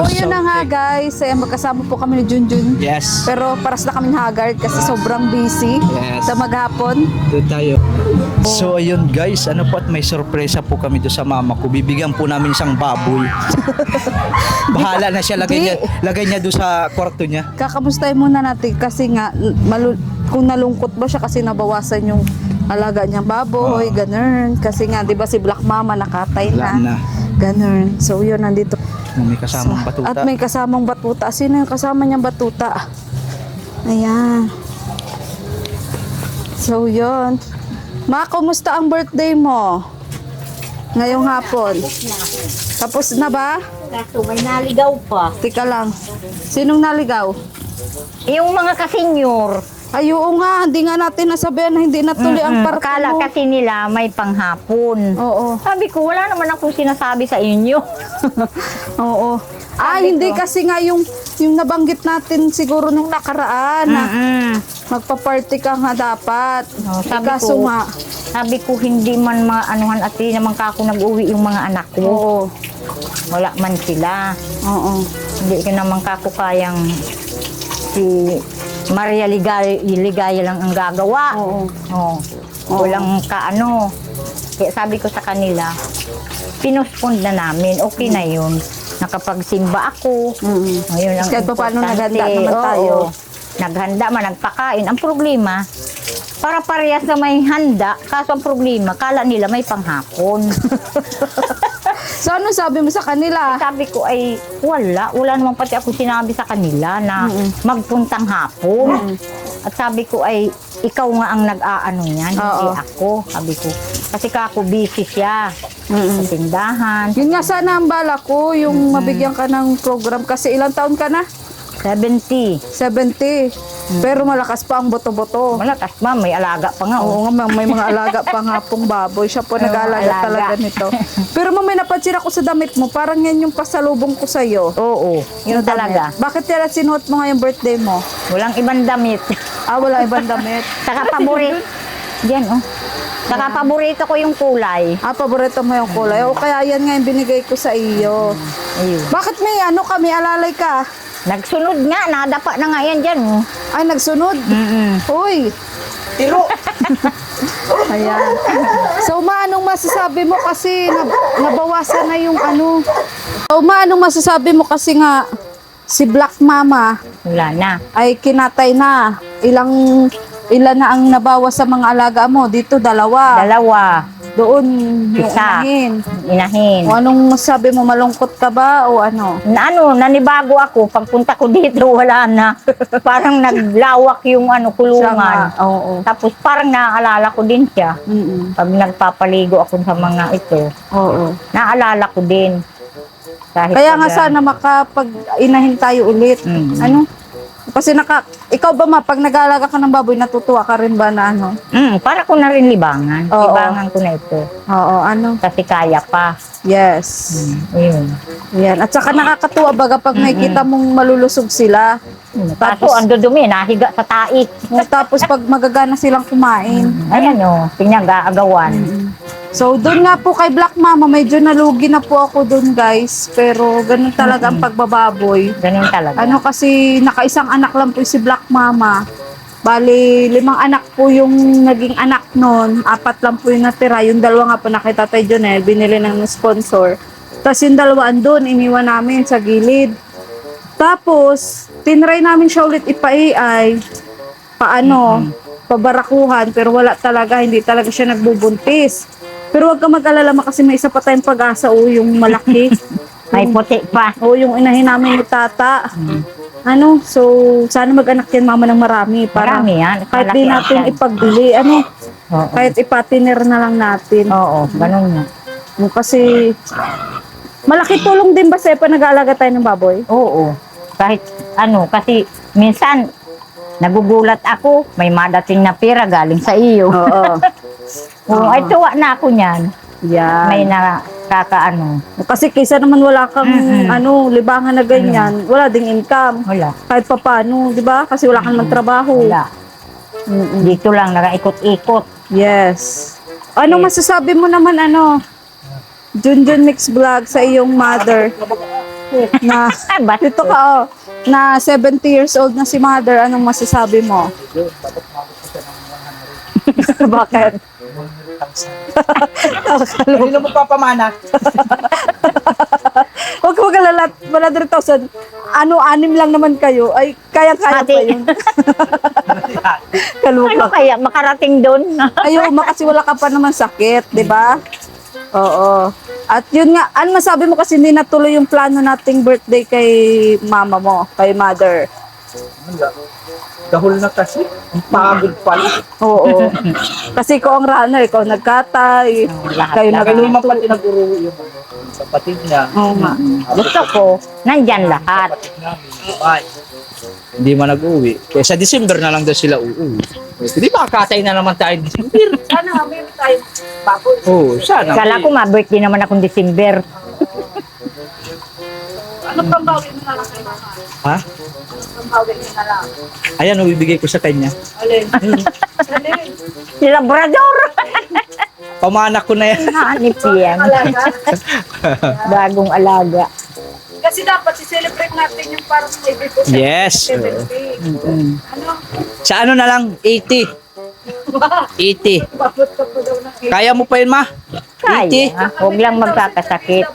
yun na nga guys, magkasama po kami ni Junjun. Yes. Pero paras na kami haggard kasi sobrang busy Yes. sa maghapon. Doon tayo. So ayun guys, ano po at may sorpresa po kami doon sa mama ko. Bibigyan po namin isang baboy. Bahala na siya, lagay niya doon sa kwarto niya. Kakamustahin muna natin kasi nga kung nalungkot ba siya kasi nabawasan yung alaga niyang baboy, ganun. Kasi nga 'di ba si Black Mama nakatay Wala na. Ganun. So yun nandito. May kasamang batuta. At may kasamang batuta. Sino yung kasama niyang batuta? Ayan. So yun. Ma, kumusta ang birthday mo? Ngayong hapon. Tapos na ba? Kaso may naligaw pa. Tika lang. Sinong naligaw? Yung mga kasenyor, Ay, oo nga. Hindi nga natin nasabihan na hindi natuloy ang party akala mo. kasi nila may panghapon. Oo. Sabi ko, wala naman akong sinasabi sa inyo. Oo. Sabi Hindi ko. kasi nga yung nabanggit natin siguro nung nakaraan na magpa-party ka nga dapat. No, sabi Kaso ko, nga, Sabi ko, hindi man mga anuhan at di naman kako nag-uwi yung mga anak ko. oo. Wala man sila. Oo. Hindi ko naman kako kayang si Maria Ligaya lang ang gagawa. Oo. Oo. Walang kaano. Kaya sabi ko sa kanila, pinuspond na namin. Okay na yun. Nakapagsimba ako. Ayun ang Kasi kahit pa paano importante. naghanda naman tayo. Oo. Naghanda man, nagpakain. Ang problema, para parehas na may handa, kaso ang problema, kala nila may panghapon. So, ano sabi mo sa kanila? Sabi ko ay wala naman pati ako sinabi sa kanila na magpuntang hapon. At sabi ko ay ikaw nga ang nag-aano niyan, hindi Oo. ako. Sabi ko, kasi kako busy siya sa tindahan. Yun nga sana ang bala ko, yung mabigyan ka ng program. Kasi ilang taon ka na? 70. 70. Pero malakas pa ang boto-boto. Malakas ma, may alaga pa nga. Oo nga, may mga alaga pa nga pong baboy. Siya po nag-aalaga alaga. talaga nito. Pero may napansin ako sa damit mo, parang yan yung pasalubong ko sa'yo. Oo, yun Yung talaga. damit. Bakit yan sinuot mo ngayong birthday mo? Walang ibang damit. Wala ibang damit. Saka paborito. Diyan, oh. Saka paborito ko yung kulay. Paborito mo yung kulay. O kaya yan nga yung binigay ko sa iyo. Ayun. Bakit may kami, alalay ka? Nagsunod nga, nadapa na nga yan dyan. Oh. Ay, nagsunod? Uy! Tiro! Ayan. So, anong masasabi mo kasi nabawasan na yung ano? So, anong masasabi mo kasi nga si Black Mama Wala na. ay kinatay na. Ilan na ang nabawas sa mga alaga mo? Dito, dalawa. Doon, yung Isa. inahin. Inahin. O anong masasabi mo? Malungkot ka ba o ano? Nanibago ako. Pagpunta ko dito, wala na. Parang naglawak yung Siya nga, kulungan. oo. Tapos parang naaalala ko din siya. Mm-mm. Pag nagpapaligo ako sa mga ito, Oo. naalala ko din. Kaya nga sana makapag-inahin tayo ulit. Ano? Kasi ikaw ba pag nag-aalaga ka ng baboy, natutuwa ka rin ba na ano? para ko na rin libangan. Oo. Libangan ko na ito. Oo, ano? Kasi kaya pa. Yes. Ayun. Yan. At saka nakakatuwa ba kapag nakikita mong malulusog sila. Tapos, ando dumi, nahiga sa taik. Tapos pag magagana silang kumain. Ayan o, pinag-aagawan. So, doon nga po kay Black Mama, medyo nalugi na po ako doon, guys. Pero ganun talaga ang pagbababoy. Ganun talaga. Ano kasi, nakaisang anak lang po si Black Mama. Bali, 5 anak po yung naging anak nun. 4 lang po yung natira. Yung 2 nga po na kay Tatay Jonel, binili ng sponsor. Tapos yung 2 andun, iniwan namin sa gilid. Tapos, tinry namin siya ulit ipa-AI. Pabarakuhan, pero wala talaga, hindi talaga siya nagbubuntis. Pero wag ka mag-alala kasi may isa pa tayong pag-asa yung malaki. May puti pa. Yung inahin namin ni Tata. So, sana mag-anak yan mama ng marami. Para Marami yan. kahit di Malaki natin yan. ipagbili, Oo. kahit ipatiner na lang natin. Oo, ganun nga. Kasi, malaki tulong din ba sa'yo pa nag-aalaga tayo ng baboy? Oo. Kahit kasi minsan, nagugulat ako, may madating na pera galing sa iyo. Oo. Ay, tuwa na ako niyan. Yan. May nakakaano. Kasi kaysa naman wala kang libangan na ganyan, wala ding income. Wala. Kahit pa paano, di ba? Kasi wala kang magtrabaho. Wala. Dito lang, nakaikot-ikot. Yes. Ano masasabi mo naman Junjun Mix Vlog sa iyong mother? Na, Ba't dito ka, oh, na 70 years old na si mother, anong masasabi mo? Bakit? Hindi na mo papamana. Huwag mo kalalat, 100,000. Ano, 6 lang naman kayo. Ay, kaya-kaya pa Ate. yun. ano Kaluka. kaya makarating doon? Ayaw, kasi wala ka pa naman sakit, di ba? Oo. At yun nga, ano masabi mo kasi hindi natuloy yung plano nating birthday kay mama mo, kay mother. Dahol na kasi. Ang pagod pala. Oo. Kasi ikaw ang runner, ikaw nagkatay, lahat kayo lang. Kaya naman pati nag-uro yung kapatid niya. Oo nga. Gusto ko, nandyan lahat. Bye. Hindi man nag-uwi. Kaya sa December na lang daw sila uuwi. Hindi ba kakatay na naman tayo December? Sana, meron tayo baboy. Oo, sana. Kala ko ma-birthday naman akong December. Ano pang bawi mo na lang kay mama? Ha? Pang bawi mo na lang. Ayan, bibigay ko sa kanya. Alin? Alin? Si Labrador. Pamanak ko na yan. Hanip yan. Alaga? Bagong alaga. Kasi dapat i-celebrate natin yung parang maybe po sa Yes. 70. Ano? Sa ano na lang, 80. 80. Babot ka po daw ng 80. Kaya mo pa yun, ma? Kaya. Huwag lang magkakasakit.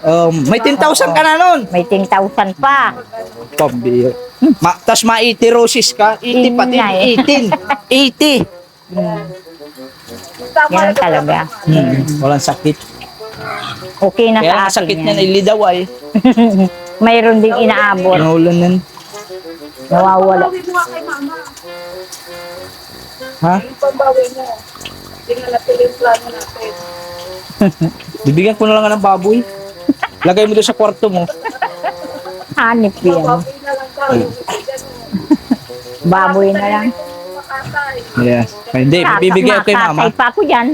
May 10,000 ka na nun. May 10,000 pa. Pambiyo. Tas ma-80 roses ka. 80 pati. Inay. 18. 80. Tama Yan na talaga. Walang sakit. Okay na Kaya ang sa sakit akin niya na yan. ilidaway. Mayroon ding inaabot. Naulan yan. Nawawala. Pambawi mo nga kay mama. Ha? Yung pambawi mo. Hindi nga natuloy yung plano natin. Bibigyan ko na lang ng baboy. Lagay mo doon sa kwarto mo. Hanip yan. Baboy na lang tayo. Baboy na lang. Makatay. Yes. Hindi, bibigyan ko kay mama. Makatay pa ako dyan.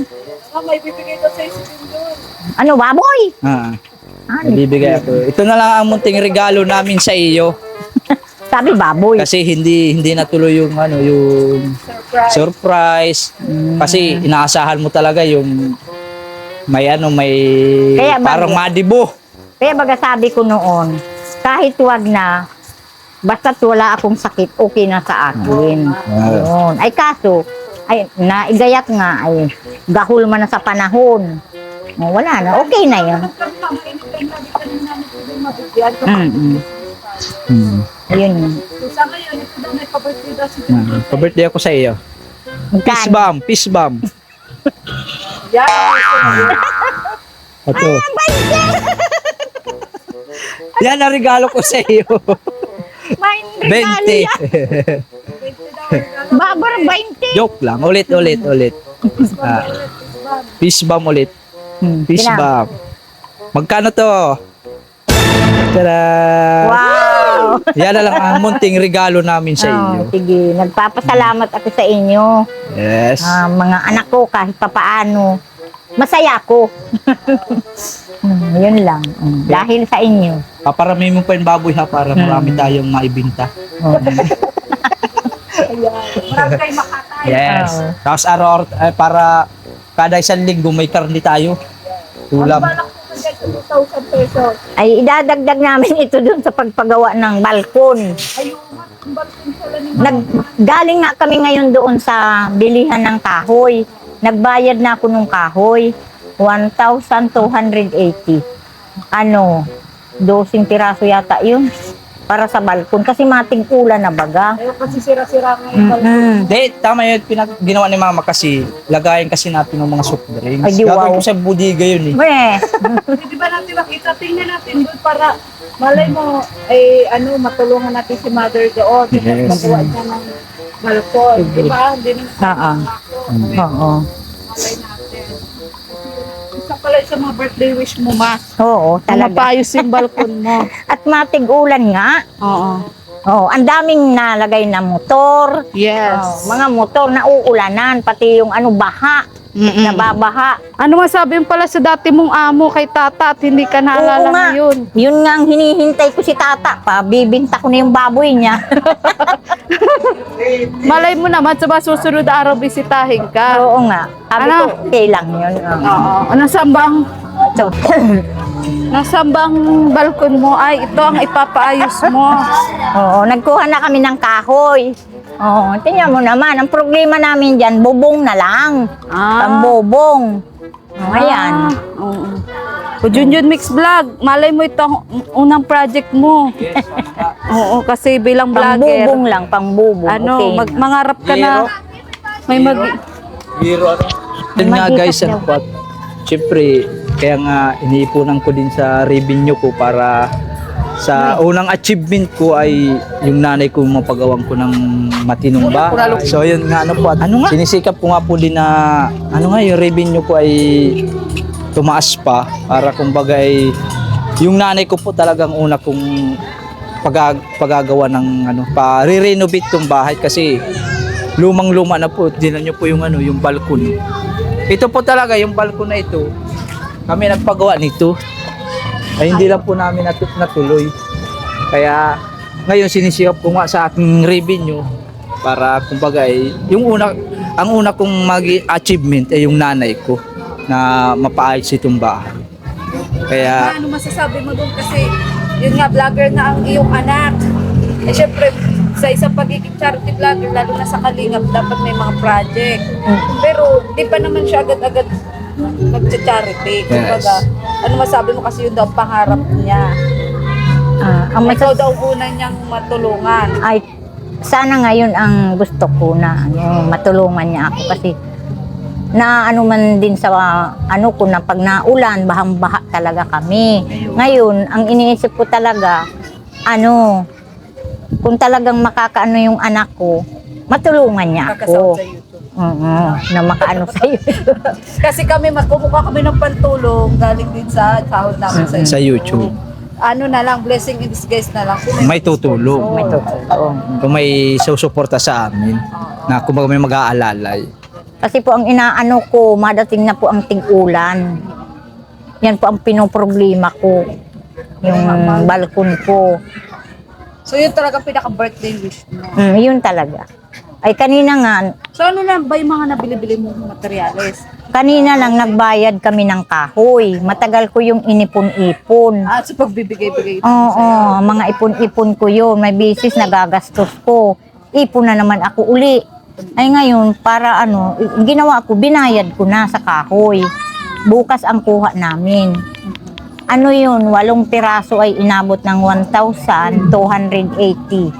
May bibigay ko sa isip doon. Ano, baboy? Ah, Hanip. bibigay ako. Ito na lang ang munting regalo namin sa iyo. Sabi baboy. Kasi hindi natuloy yung yung Surprise. surprise. Kasi inaasahan mo talaga yung may Kaya ba- parang madibo. Kaya baga sabi ko noon, kahit wag na, basta't wala akong sakit, okay na sa akin. Ayun. Ay kaso, ay naigayat nga, ay gahol man na sa panahon. O, wala na, okay na yun. Ayun yun. Sa ngayon, ito daw may pa-birthday daw si John. Pa-birthday ako sa iyo. Peace Magkano? bomb, peace bomb. Yan. Ito. Yan ang regalo ko sa iyo. 20. Babar 20. Joke lang. Ulit. Ah, peace bomb ulit. Peace Kailangan. bomb. Magkano to? Tada! Wow! Yan na lang ang munting regalo namin sa iyo. Oh, sige, nagpapasalamat ako sa inyo. Yes. Mga anak ko kahit papaano. Masaya ako. Yun lang. Dahil sa inyo. Paparami mo pa yung baboy ha para marami tayong maibinta. Marami kayo makatay. Yes. Oo. Tapos para kada isang linggo may karni tayo. Ulam. Balak ko kagad sa 2,000 pesos. Ay, idadagdag namin ito dun sa pagpagawa ng balkon. Ayun, ang balkon pala ni Galing nga kami ngayon doon sa bilihan ng kahoy. Nagbayad na ako nung kahoy. 1,280. 12 piraso yata yun. Para sa balkon. Kasi mating ulan na baga. Ayun kasi sira-sira nga yung balkon. Hindi, tama yun. Ginawa ni mama kasi lagayin kasi natin ng mga soft drinks. Ay, di Gagawin wow. ko sa budiga yun eh. Weh, Hindi ba natin makita? Tingnan natin doon para malay mo, ay matulungan natin si mother doon. Yes. Magawa niya ng balkon. Di ba? Hindi naman Oo. ako. oo. Malay natin. Isa pala sa mga birthday wish mo, ma. Oo, talaga. Mapayos yung balkon mo. At matig ulan nga. Oo. Oh, ang daming nalagay na motor. Yes. Mga motor na uulanan, pati yung baha, nababaha. Ano masabi mo pala sa dati mong amo kay tata at hindi ka naalala Oo nga. ngayon? Yun nga ang hinihintay ko si tata. Bibinta ko na yung baboy niya. Malay mo naman sa mga susunod na araw bisitahin ka. Oo nga. Sabi Ano? ko, okay lang yun. Oo. Ano sambang? So, Nasaan ba ang balkon mo? Ay, ito ang ipapaayos mo. Oo, nagkuha na kami ng kahoy. Oo, tingnan mo naman, ang problema namin dyan, bubong na lang. Ang bubong. Ayan. Oo. O Junjun Mix Vlog, malay mo ito ang unang project mo. Oo, kasi bilang vlogger, Pangbubong lang, pangbubong. ano, Okay. mangarap ka na may Biro ano? Yun nga Magitas guys, ano daw. po, siyempre, kaya nga iniipunan ko din sa revenue ko para sa unang achievement ko ay yung nanay ko mapagawang ko ng matinong bahay. So yun nga ano po, sinisikap ko nga po din na ano nga yung revenue ko ay tumaas pa para kumbaga ay yung nanay ko po talagang una kong pagagawa ng ano, pa-renovate tong bahay kasi lumang-luma na po. Tingnan niyo po yung ano, yung balkon. Ito po talaga yung balkon na ito. Kami nagpagawa nito. Ay hindi lang po namin natuloy. Kaya ngayon sinisikap ko nga sa aking revenue para kumbaga ay ang una kong mag-achievement ay yung nanay ko na mapaayos itong bahay. Kaya ano masasabi mo doon kasi yun nga, vlogger na ang iyong anak. Eh syempre, sa isang pagiging charity vlogger, lalo na sa Kalingap, dapat may mga project. Pero di pa naman siya agad-agad nag-charity. Kumbaga, ano masabi mo kasi yun daw ang pangarap niya. Ang Ikaw daw una niyang matulungan. ay sana ngayon ang gusto ko na matulungan niya ako kasi na ano man din sa ano ko na pag naulan bahang-baha talaga kami. Ngayon, ang iniisip ko talaga ano kung talagang makakaano yung anak ko, matulungan niya Kakasahod ako. sa YouTube. Oo, na makaano sa YouTube. Kasi kami, magkukuha kami ng pantulong galing din sa sahod namin sa YouTube. sa YouTube, Ano na lang, blessing in disguise na lang. Kung may tutulong. May tutulong. Kung may susuporta sa amin na kumbaga may mag-aalalay. Kasi po ang inaano ko, madating na po ang tig-ulan. Yan po ang pinoproblema ko. Yung balkon ko. So yun talaga pinaka-birthday wish mo. Yun talaga. Ay kanina nga, So ano lang ba yung mga nabili-bili mong materyales? kanina lang nagbayad kami ng kahoy. Matagal ko yung inipon-ipon. Sa pagbibigay-bigay. Oo, mga ipon-ipon ko yun. May bisis nagagastos ko. Ipon na naman ako uli. Ay ngayon, para ano, ginawa ko, binayad ko na sa kahoy. Bukas ang kuha namin. Ano yun, 8 piraso ay inabot ng 1,280.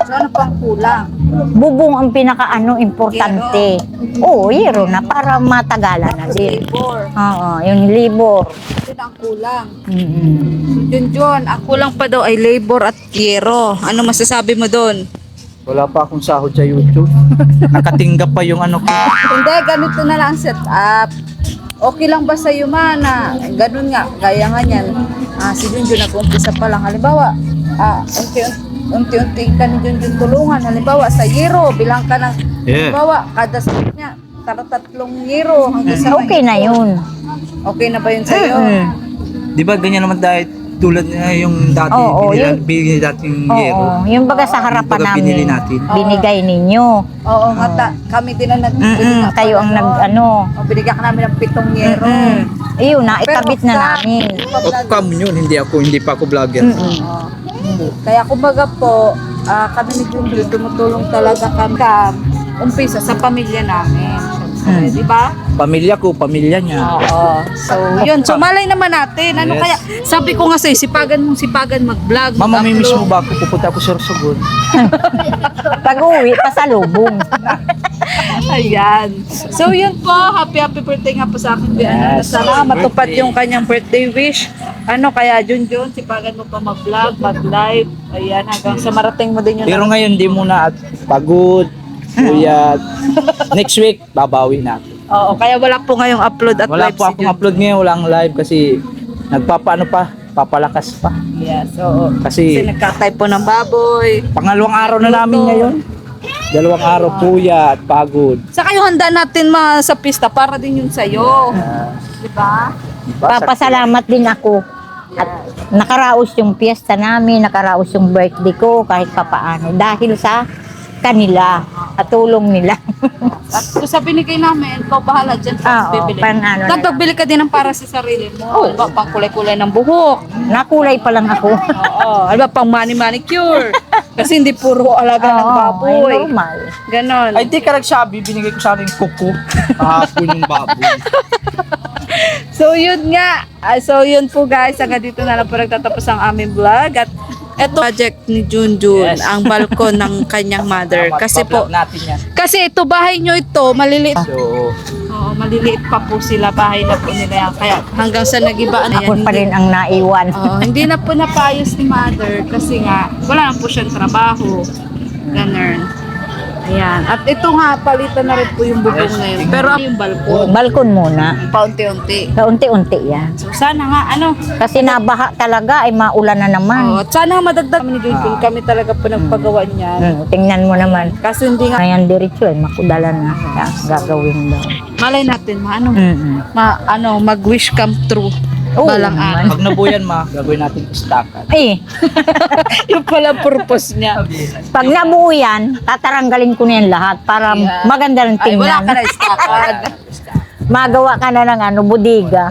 So ano pang kulang? Bubong ang pinaka-ano, importante. Oo, yero na, para matagalan na din. Labor. Oo, yung libor. Yun ang kulang. Mm-mm. Yun, ang kulang pa daw ay labor at yero. Ano masasabi mo doon? Wala pa akong sahod sa YouTube. Nakatinggap pa yung ano ko. Hindi, ganito na lang ang setup. Okay lang ba sa'yo man na ganun nga, gaya nga niyan, si Junjun nag-umpisa pa lang, halimbawa, unti-unti ka ni Junjun tulungan, halimbawa sa yero, bilang ka ng, halimbawa, kada sakit niya, 3 yero, hanggang sa Okay na yun. Okay na ba yun sa'yo? Mm. Di ba ganyan naman dahil tulad na yung dati, Oo, binili dating Oo, yero. yung baga sa harapan Kumbaga, namin, binili natin. binigay ninyo. Oo nga, kami din ang Kayo ang nag-ano. binigyan ka namin ng 7 yero. Iyon na, itabit na namin. Off-cam yun, hindi pa ako vlogger. Kaya kumbaga po, kami ni Junjun, tumutulong talaga kami umpisa sa pamilya namin. Syempre, di ba? Pamilya ko, pamilya niya. Oo. So, yun. So, malay naman natin. Ano Yes. kaya? Sabi ko nga sa'yo, sipagan mag-vlog. Mama, may miss mo mag-upload. ba ako? Pupunta ako sa Sorsogon. Pag-uwi, pasalubong. Ayan. So, yun po. Happy birthday nga po sa akin. Yes. Sana matupad yung kanyang birthday wish. Ano kaya, Junjun, sipagan mo pa mag-vlog, mag-live. Ayan, hanggang sa marating mo din yun. Pero ngayon, di muna at pagod. Kuya, next week, babawi natin. Oo, kaya wala po ngayong upload at Wala live po si akong Junjun. upload ngayon, walang live kasi papalakas pa. Yes, oo. Kasi Nagka-type po ng baboy. pangalawang araw na namin ngayon. 2 araw kuya at pagod. Saka yung handa natin sa pista para din yun sa'yo. Di ba? Papasalamat din ako. At nakaraos yung piyesta namin, nakaraos yung birthday ko kahit papaano. Dahil sa kanila at tulong nila. At kung sa binigay namin, ikaw bahala dyan sa Oo, bibili. pan ano na Dagdag bili ka din ng para sa sarili mo. Ano ba, pang kulay-kulay ng buhok. Nakulay pa lang ako. Oo. Ano ba, pang manicure. Kasi hindi puro alaga ng Oo, baboy. ay normal. Ganon. Ay, di ka nagsabi, binigay ko sa akin kuko. Kahapon yung baboy. So yun nga. So yun po guys, hanggang dito na lang po nagtatapos ang aming vlog. At eto project ni Junjun, Yes. ang balkon ng kanyang mother. Kasi po, natin yan. kasi ito bahay nyo ito, maliliit. So, Oo, maliliit pa po sila, bahay na po nila yan. Kaya hanggang sa nag-iba na Ako yan, pa rin ang naiwan. hindi na po napayos ni mother kasi nga wala na po siyang trabaho. Ganun. Ayan. At ito nga, palitan na rin po yung bubong na yun. Pero yung balkon, Balkon muna. paunti-unti. Kaunti-unti yan. So sana nga, Kasi nabaha talaga ay maulan na naman. at sana madagdag kami ni Junjun, kami talaga po nagpagawa niyan. Tingnan mo naman. Kasi hindi nga, Ayan diretso ay makudala na. Kaya gagawin daw. malay natin, Mm-mm. mag-wish come true. Oo Balang naman. araw. pag nabuyan gagawin natin istakan. Eh, Yung pala purpose niya. pag nabuo yan, tataranggalin ko na yan lahat para Yeah. maganda rin Ay, wala tingnan. ka na istakan. Magawa ka na ng budiga.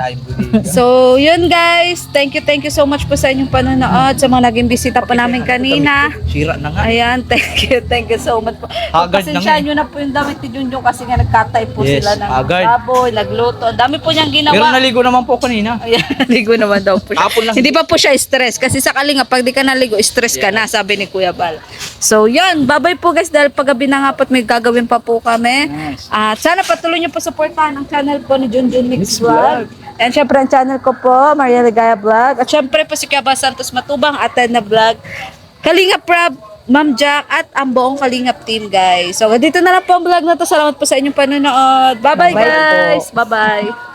So, yun guys. Thank you so much po sa inyong panonood. Sa mga naging bisita po namin kanina. Sira na nga. Ayan, thank you so much po. Hagard na Pasensyahan nga. nyo na po yung damit ni Junjun kasi nga nagkatay po Yes, sila ng hagard. baboy, nagluto. Ang dami po niyang Pero ginawa. naligo naman po kanina. Ayan, naligo naman daw po siya. Hapon lang. Hindi pa po siya stress kasi sa kalinga, pag di ka naligo, stress ka na, sabi ni Kuya Bal. So, yun. Bye-bye po guys dahil paggabi na nga po at may gagawin pa po kami. Yes. At sana patuloy niyo po supportahan ang channel po ni Junjun Mix Vlog. And syempre ang channel ko po, Maria Ligaya Vlog. At syempre po si Kuya Bal Santos Matubang, Aten na Vlog. Kalingap Prab, Ma'am Jack, at ang buong Kalingap team guys. So, dito na lang po ang vlog na to. Salamat po sa inyong panonood. Bye-bye Bye-bye po. guys. Bye-bye.